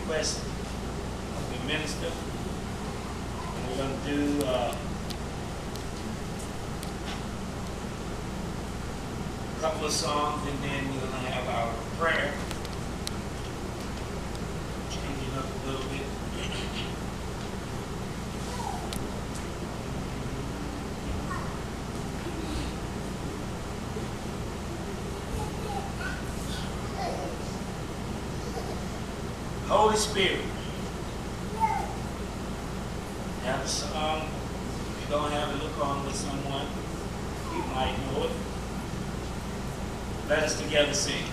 request of the minister. And we're going to do a couple of songs, and then we're going to have our prayer. Change it up a little bit. Holy Spirit. Have a song. If you don't have it, look on with someone. You might know it. Let us together sing.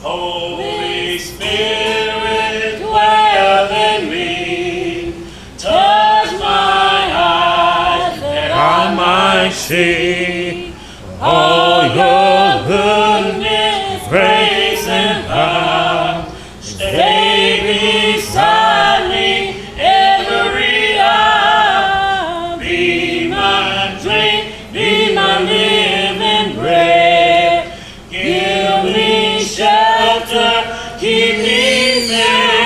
Holy Spirit, dwell in me. Touch my eyes that I might see all your goodness, grace, and power. Stay beside me every hour. Be my drink, be my living bread. Give me shelter, keep me safe.